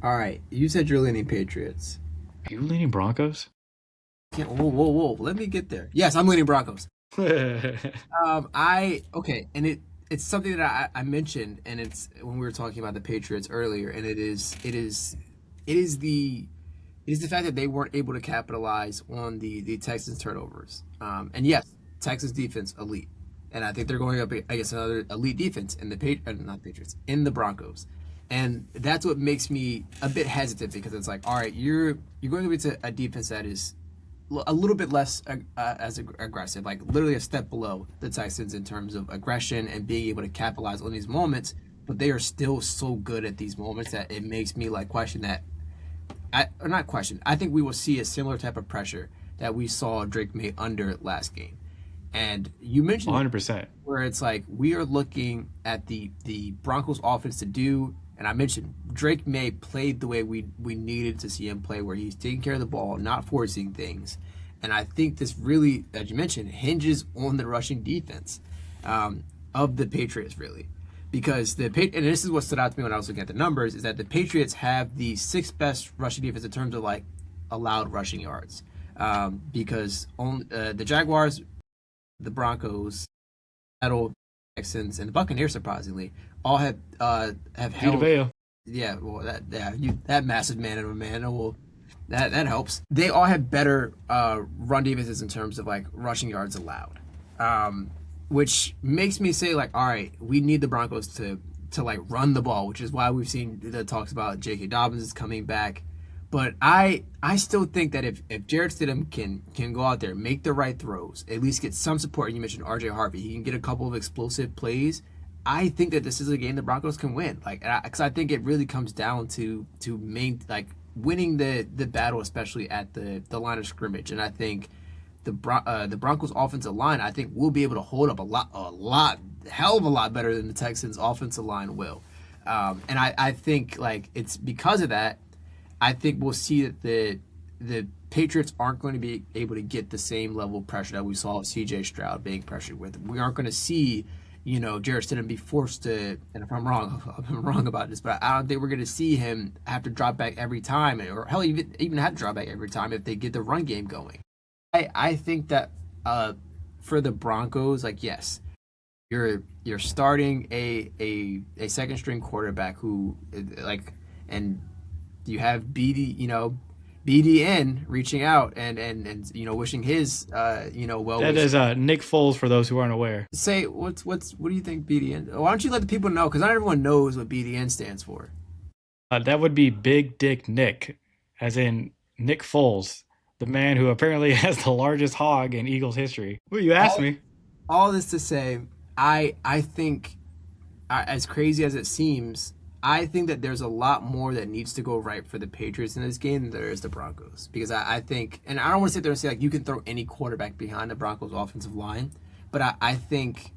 All right, you said you're leaning Patriots. Are you leaning Broncos? Can't, whoa, whoa, whoa. Let me get there. Yes, I'm leaning Broncos. I I okay, and it's something that I mentioned, and it's when we were talking about the Patriots earlier, and it is the fact that they weren't able to capitalize on the Texans turnovers. And yes, Texas defense elite, and I think they're going up against another elite defense in the not Patriots in the Broncos, and that's what makes me a bit hesitant because it's like, all right, you're going up against a defense that is a little bit less as aggressive, like literally a step below the Texans in terms of aggression and being able to capitalize on these moments. But they are still so good at these moments that it makes me like question that. Or not question. I think we will see a similar type of pressure that we saw Drake May under last game. And you mentioned it 100%. where it's like we are looking at the Broncos offense to do, and I mentioned Drake May played the way we needed to see him play, where he's taking care of the ball, not forcing things. And I think this really, as you mentioned, hinges on the rushing defense of the Patriots, really. Because and this is what stood out to me when I was looking at the numbers, is that the Patriots have the sixth best rushing defense in terms of like allowed rushing yards. Because on the Jaguars, the Broncos, Seattle, Texans, and the Buccaneers, surprisingly, all have Vita held. Vea. Yeah, well, that massive man of a man, well, that helps. They all have better run defenses in terms of like rushing yards allowed, which makes me say like, all right, we need the Broncos to like run the ball, which is why we've seen the talks about J.K. Dobbins is coming back. But I still think that if Jared Stidham can go out there, make the right throws, at least get some support. And you mentioned R.J. Harvey, he can get a couple of explosive plays. I think that this is a game the Broncos can win. Like, because I think it really comes down to main like winning the battle, especially at the line of scrimmage. And I think the Broncos offensive line, I think, will be able to hold up hell of a lot better than the Texans offensive line will. And I think like it's because of that. I think we'll see that the Patriots aren't going to be able to get the same level of pressure that we saw C.J. Stroud being pressured with. We aren't going to see, Jarrett Stidham be forced to. And if I'm wrong, if I'm wrong about this, but I don't think we're going to see him have to drop back every time, or hell, even have to drop back every time if they get the run game going. I think that for the Broncos, like yes, you're starting a second string quarterback who like and you have BDN reaching out and wishing his well That wishes. is Nick Foles for those who aren't aware. Say what do you think BDN? Why don't you let the people know? Because not everyone knows what BDN stands for. That would be Big Dick Nick, as in Nick Foles, the man who apparently has the largest hog in Eagles history. Well, you asked All me. all this to say, I think as crazy as it seems, I think that there's a lot more that needs to go right for the Patriots in this game than there is the Broncos. Because I think, and I don't want to sit there and say like you can throw any quarterback behind the Broncos offensive line, but I think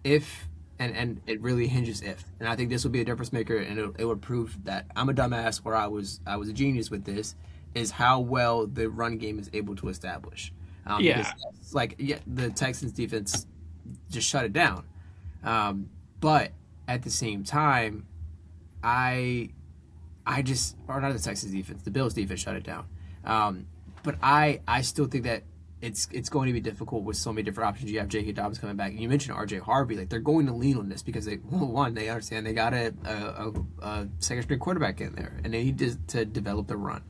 if and it really hinges if, and I think this will be a difference maker, and it would prove that I'm a dumbass or I was a genius with this, is how well the run game is able to establish. Because Yeah, yes, like yeah, the Texans defense just shut it down. But at the same time, I I just or not the Texans defense, the Bills defense shut it down. Um, but I still think that it's going to be difficult with so many different options. You have J.K. Dobbins coming back, and you mentioned R.J. Harvey. Like they're going to lean on this because they one they understand they got a second string quarterback in there, and they need to develop the run.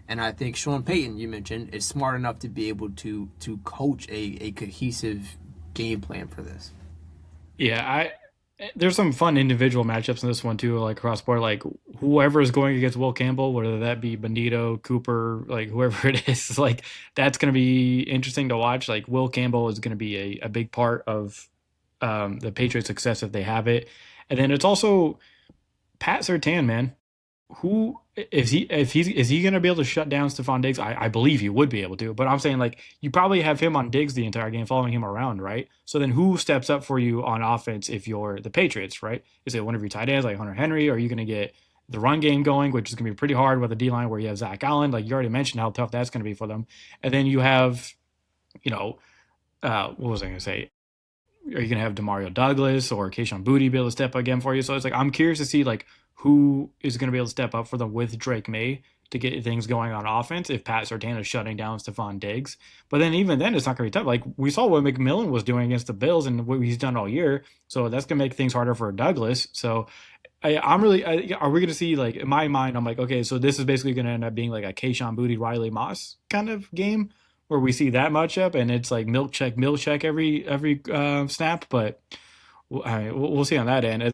And I think Sean Payton, you mentioned, is smart enough to be able to coach a cohesive game plan for this. yeah. There's some fun individual matchups in this one too, like across the board. Like whoever is going against Will Campbell, whether that be Benito, Cooper, like whoever it is, like that's going to be interesting to watch. Like Will Campbell is going to be a big part of the Patriots' success if they have it. And then it's also Pat Sertan, man. Who is he going to be able to shut down Stephon Diggs? I believe he would be able to, but I'm saying like you probably have him on Diggs the entire game, following him around, right? So then who steps up for you on offense if you're the Patriots, right? Is it one of your tight ends like Hunter Henry? Or are you going to get the run game going, which is going to be pretty hard with a D line where you have Zach Allen? Like you already mentioned how tough that's going to be for them, and then you have, you know, what was I going to say? Are you going to have Demario Douglas or Keishon Boutte be able to step again for you? So it's like I'm curious to see like who is going to be able to step up for them with Drake May to get things going on offense if Pat Surtain is shutting down Stephon Diggs. But then even then, it's not going to be tough. Like we saw what McMillan was doing against the Bills and what he's done all year. So that's going to make things harder for Douglas. So I'm really. Are we going to see like in my mind? I'm like, okay, so this is basically going to end up being like a Kayshawn Booty Riley Moss kind of game where we see that matchup and it's like milk check every snap. But we'll see on that end.